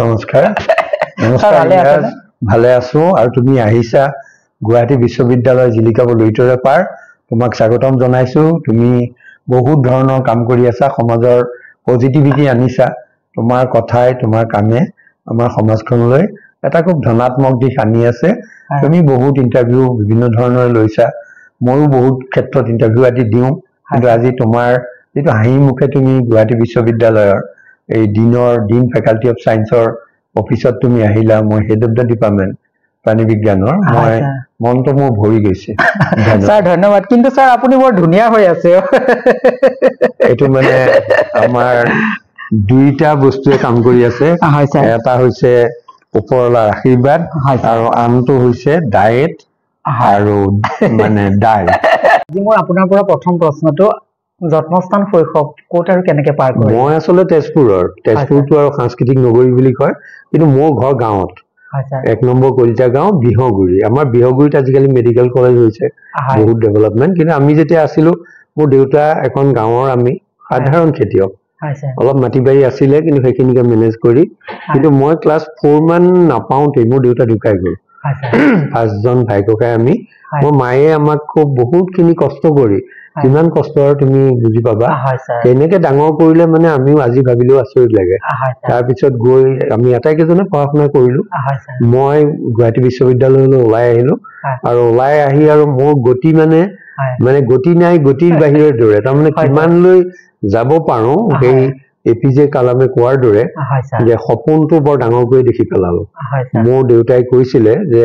নমস্কাৰ নমস্কাৰ ভালে আছো আৰু তুমি আহিছা গুৱাহাটী বিশ্ববিদ্যালয় জিলিকা লুইতৰে পাৰ তোমাক স্বাগতম জনাইছো তুমি বহুত ধৰণৰ কাম কৰি আছা সমাজৰ পজিটিভিটি আনিছা তোমাৰ কথাই তোমাৰ কামে আমাৰ সমাজখনলৈ এটা খুব ধনাত্মক দিশ আনি আছে তুমি বহুত ইন্টাৰভিউ বিভিন্ন ধৰণৰ লৈছা ময়ো বহুত ক্ষেত্ৰত ইন্টাৰভিউ আদি দিওঁ কিন্তু আজি তোমাৰ যেটো হাঁহি মুখে তুমি গুৱাহাটী বিশ্ববিদ্যালয়ৰ এই দিন ফেকাল্টি অফ সায়েন্সৰ অফিসত তুমি আহিলা মই হেড অফ দা ডিপাৰ্টমেন্ট প্ৰাণী বিজ্ঞানৰ মই মনটো মোৰ ভৰি গৈছে স্যাৰ ধন্যবাদ কিন্তু স্যাৰ আপুনি বৰ ধুনিয়া হৈ আছে এটো মানে আমাৰ দুইটা বস্তুৱে কাম কৰি আছে এটা হৈছে ওপৰলাৰ আশীৰ্বাদ আৰু আনটো হৈছে ডায়েট আৰু মানে ডায়েট আজি মই আপোনাৰ পৰা প্ৰথম প্ৰশ্নটো জন্মস্থান শৈশৱ কোট আৰু কেনেকে পাৰ কৰে মই আসলে তেজপুৰটো আৰু সাংস্কৃতিক নগৰী বুলি কয় কিন্তু মোৰ ঘৰ গাঁৱত এক নম্বৰ কলিতা গাঁও বিহগুৰি আমাৰ বিহগুৰিত আজিকালি মেডিকেল কলেজ হৈছে বহুত ডেভেলপমেন্ট কিন্তু আমি যেতিয়া আছিলো মোৰ দেউতা এখন গাঁৱৰ আমি সাধাৰণ খেতিয়ক অলপ মাটিবাৰী আছিলে কিন্তু সেইখিনিকে মেনেজ কৰি কিন্তু মই ক্লাছ 4 মান নাপাওঁতে মোৰ দেউতা ঢুকাই গ'ল পাঁচজন ভাই ককাই আমি মোৰ মায়ে আমাক খুব বহুতখিনি কষ্ট কৰি কিমান কষ্ট আৰু তুমি বুজি পাবা কেনেকে ডাঙৰ কৰিলে মানে আমিও আজি ভাবিলেও আচৰিত লাগে তাৰ পিছত গৈ আমি আটাইকেইজনে পঢ়া-শুনা কৰিলো মই গুৱাহাটী বিশ্ববিদ্যালয়লৈ ওলাই আহিলো আৰু ওলাই আহি আৰু মোৰ গতি মানে গতি নাই গতিৰ বাহিৰৰ দৰে তাৰ মানে কিমান লৈ যাব পাৰো সেই এপিজে কালামে কোৱাৰ দৰে যে সপোনটো বৰ ডাঙৰ কৰি দেখি পেলালো মোৰ দেউতাই কৈছিলে যে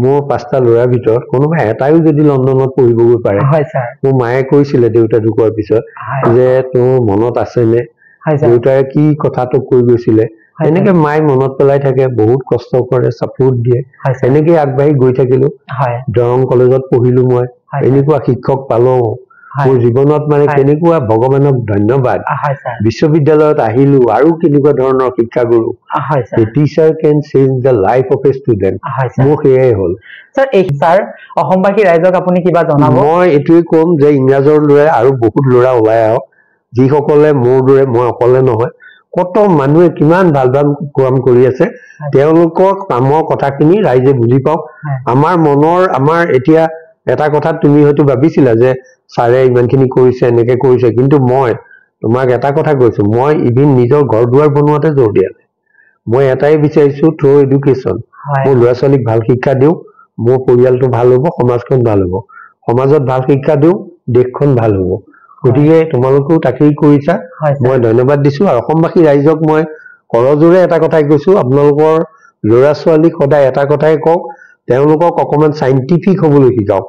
মোৰ পাঁচটা ল'ৰাৰ ভিতৰত কোনোবা এটাইও যদি লণ্ডনত পঢ়িবগৈ পাৰে মোৰ মায়ে কৈছিলে দেউতা ঢুকোৱাৰ পিছত যে তোৰ মনত আছে নে দেউতাই কি কথাটো কৈ গৈছিলে এনেকে মায়ে মনত পেলাই থাকে বহুত কষ্ট কৰে সাপোৰ্ট দিয়ে এনেকে আগবাঢ়ি গৈ থাকিলো দৰং কলেজত পঢ়িলো মই এনেকুৱা শিক্ষক পালো মোৰ জীৱনত মানে কেনেকুৱা ভগৱানক ধন্যবাদ বিশ্ববিদ্যালয়ত আহিলো আৰু কেনেকুৱা ধৰণৰ শিক্ষাগুৰু a teacher can change the life of a student মোৰ হেয়াই হল স্যাৰ অসমবাসী ৰাইজক আপুনি কিবা জনাব মই এটোই কম যে ইংৰাজৰ লৰা আৰু বহুত লৰা ওলাই আহক যিসকলে মোৰ দৰে মই অকলে নহয় কত মানুহে কিমান ভাল ভাল কাম কৰি আছে তেওঁলোকৰ কামৰ কথাখিনি ৰাইজে বুজি পাওক আমাৰ মনৰ আমাৰ এতিয়া এটা কথা তুমি হয়তো ভাবিছিলা যে সাৰে ইমানখিনি কৰিছে এনেকে কৰিছে কিন্তু মই তোমাক এটা কথা কৈছো মই ইভিন নিজৰ ঘৰ দুৱাৰ বনোৱাতে জোৰ দিয়া নাই মই এটাই বিচাৰিছো থ্ৰু এডুকেশ্যন মোৰ ল'ৰা ছোৱালীক ভাল শিক্ষা দিও মোৰ পৰিয়ালটো ভাল হ'ব সমাজখন ভাল হ'ব সমাজত ভাল শিক্ষা দিও দেশখন ভাল হ'ব গতিকে তোমালোকেও তাকেই কৰিছা মই ধন্যবাদ দিছো আৰু অসমবাসী ৰাইজক মই কৰজোৰে এটা কথাই কৈছো আপোনালোকৰ ল'ৰা ছোৱালীক সদায় এটা কথাই কওক তেওঁলোকক অকমান সাইন্টিফিক হ'বলৈ শিকাওক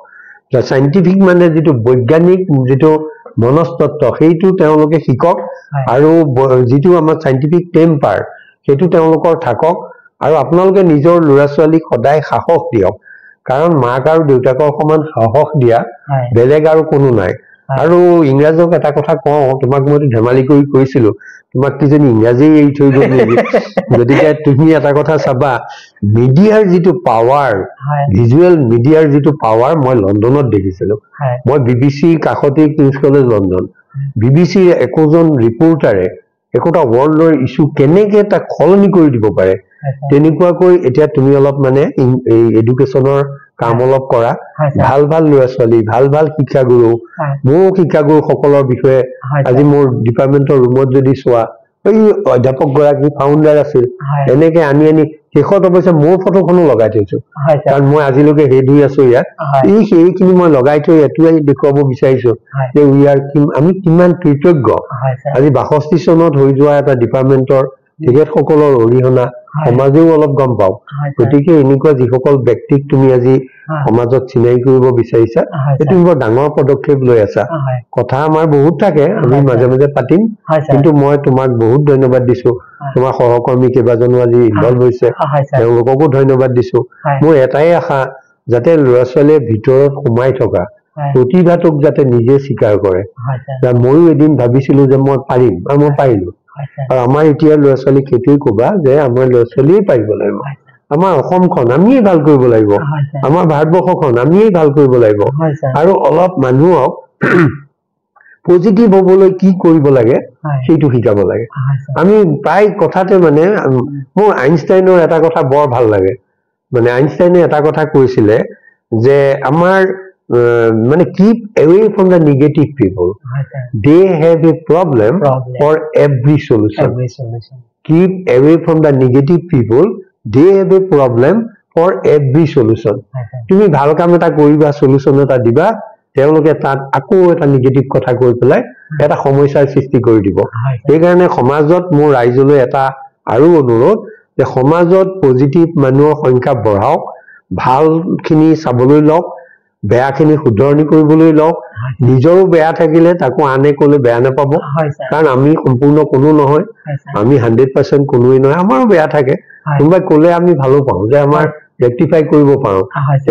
সাইন্টিফিক মানে যেটো বৈজ্ঞানিক যেটো মনস্তত্ত্ব সেইটো তেওঁলোকে শিকক আৰু যেটো আমাৰ সাইন্টিফিক টেম্পাৰ সেইটো তেওঁলোকৰ থাকক আৰু আপোনালোকে নিজৰ ল'ৰা ছোৱালীক সদায় সাহস দিয়ক কাৰণ মাক আৰু দেউতাকৰ সমান সাহস দিয়া বেলেগ আৰু কোনো নাই আৰু ইংৰাজক এটা কথা কওঁ তোমাক মই ধেমালি কৰি কৈছিলো তোমাক কিজনী ইংৰাজী এই থৈ গ'ল গতিকে তুমি এটা কথা চাবা মিডিয়াৰ যেটো পাৱাৰ ভিজুৱেল মিডিয়াৰ যেটো পাৱাৰ মই লণ্ডনত দেখিছিলো মই BBC Kakati King's college London বিবিসিৰ একোজন ৰিপৰ্টাৰে একোটা ওয়াৰ্ল্ডৰ ইস্যু কেনেকে তা খলনি কৰি দিব পাৰে তেনেকুৱাকৈ এতিয়া তুমি অলপ মানে এই এডুকেশ্যনৰ কাম অলপ কৰা ভাল ভাল ল'ৰা ছোৱালী ভাল ভাল শিক্ষাগুৰু মোৰ শিক্ষাগুৰু সকলৰ বিষয়ে আজি মোৰ ডিপাৰ্টমেন্টৰ ৰুমত যদি চোৱা এই অধ্যাপক গৰাকী ফাউণ্ডাৰ আছিল এনেকে আনি শেষত অৱশ্যে মোৰ ফটোখনো লগাই থৈছো কাৰণ মই আজিলৈকে হেড হৈ আছো ইয়াত সেইখিনি মই লগাই থৈ এটোৱাই দেখুৱাব বিচাৰিছো যে আমি কিমান কৃতজ্ঞ আজি 62 চনত হৈ যোৱা এটা ডিপাৰ্টমেন্টৰ তেখেতসকলৰ অৰিহণা সমাজেও অলপ গম পাও গতিকে এনেকুৱা যিসকল ব্যক্তিক তুমি আজি সমাজত চিনাকি কৰিব বিচাৰিছা এটো বৰ ডাঙৰ পদক্ষেপ লৈ আছা কথা আমাৰ বহুত থাকে আমি মাজে মাজে পাতিম কিন্তু মই তোমাক বহুত ধন্যবাদ দিছো তোমাৰ সহকৰ্মী কেইবাজনো আজি ইনভলভ হৈছে তেওঁলোককো ধন্যবাদ দিছো মোৰ এটাই আশা যাতে ল'ৰা ছোৱালীৰ ভিতৰত সোমাই থকা প্ৰতিভাটোক যাতে নিজে স্বীকাৰ কৰে ময়ো এদিন ভাবিছিলো যে মই পাৰিম আৰু মই পাৰিলো আৰু আমাৰ এতিয়া ল'ৰা ছোৱালীক সেইটোৱে ক'বা যে আমাৰ ল'ৰা ছোৱালীয়ে পাৰিব লাগিব আমাৰ অসমখন আমিয়ে ভাল কৰিব লাগিব আমাৰ ভাৰতবৰ্ষখন আমিয়ে ভাল কৰিব লাগিব আৰু অলপ মানুহক পজিটিভ হ'বলৈ কি কৰিব লাগে সেইটো শিকাব লাগে আমি প্ৰায় কথাতে মানে মোৰ আইনষ্টাইনৰ এটা কথা বৰ ভাল লাগে মানে আইনষ্টাইনে এটা কথা কৈছিলে যে আমাৰ মানে keep away from the negative people they have a problem for every solution keep away from the negative people they have a problem for every solution তুমি ভাল কাম এটা কৰিবা সলিউশন এটা দিবা তেওঁলোকে তাত আকৌ এটা নিগেটিভ কথা কৈ পেলাই এটা সমস্যাৰ সৃষ্টি কৰি দিব এই কাৰণে সমাজত মোৰ ৰাইজলৈ এটা আৰু অনুৰোধ যে সমাজত পজিটিভ মানুহৰ সংখ্যা বঢ়াওক ভালখিনি চাবলৈ লওক বেয়াখিনি শুধৰণি কৰিবলৈ লওক নিজৰো বেয়া থাকিলে তাকো আনে ক'লে বেয়া নাপাব কাৰণ আমি সম্পূৰ্ণ কোনো নহয় আমি 100% কোনোই নহয় আমাৰো বেয়া থাকে কোনোবাই ক'লে আমি ভালো পাওঁ যে আমাৰ ৰেক্টিফাই কৰিব পাৰো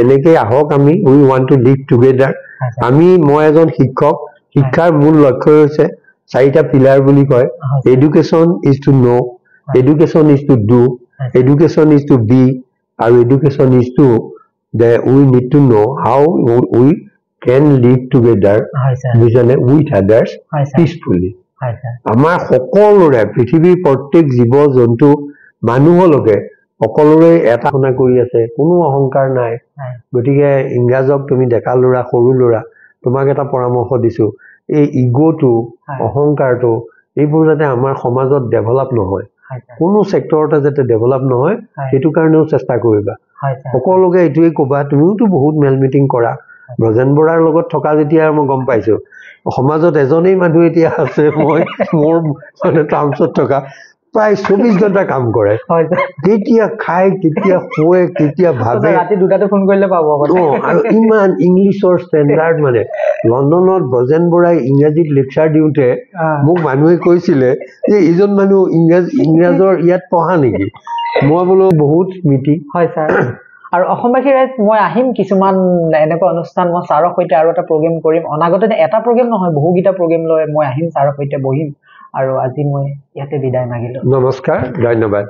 এনেকৈ আহক আমি উই ওয়ান্ট টু লিভ টুগেদাৰ আমি মই এজন শিক্ষক শিক্ষাৰ মূল লক্ষ্য হৈছে চাৰিটা পিলাৰ বুলি কয় education is to know education is to do education is to be আৰু education is to that we need to know how we can live together with others peacefully আমাৰ সকলোৰে পৃথিৱীৰ প্ৰত্যেক জীৱ জন্তু মানুহলৈকে সকলোৰে এটা শুনা কৰি আছে কোনো অহংকাৰ নাই গতিকে ইংৰাজক তুমি ডেকা ল'ৰা সৰু ল'ৰা তোমাক এটা পৰামৰ্শ দিছো এই ইগোটো অহংকাৰটো এইবোৰ যাতে আমাৰ সমাজত ডেভেলপ নহয় কোনো সেক্টৰতে যাতে ডেভেলপ নহয় সেইটো কাৰণেও চেষ্টা কৰিবা সকলোকে এইটোৱে ক'বা তুমিওতো বহুত মেল মিটিং কৰা ব্ৰজেন বৰাৰ লগত থকা যেতিয়া মই গম পাইছো সমাজত এজনেই মানুহ এতিয়া আছে মই মোৰ মানে টাউনত থকা প্ৰায় 24 ঘণ্টা কাম কৰে কেতিয়া খায় কেতিয়া শুৱে কেতিয়া ভাবে ৰাতি দুটাতে ফোন কৰিলে পাব আৰু ইমান ইংলিছৰ ষ্টেণ্ডাৰ্ড মানে লণ্ডনত ব্ৰজেন বৰাই ইংৰাজীত লেকচাৰ দিওঁতে মোক মানুহে কৈছিলে যে ইজন মানুহ ইংৰাজৰ ইয়াত পঢ়া নেকি মই বোলো বহুত স্মৃতি হয় ছাৰ আৰু অসমবাসী ৰাইজ মই আহিম কিছুমান এনেকুৱা অনুষ্ঠান মই ছাৰৰ সৈতে আৰু এটা প্ৰগ্ৰেম কৰিম অনাগতে এটা প্ৰগ্ৰেম নহয় বহুকেইটা প্ৰগ্ৰেম লৈ মই আহিম ছাৰৰ সৈতে বহিম আৰু আজি মই ইয়াতে বিদায় মাগিলো নমস্কাৰ ধন্যবাদ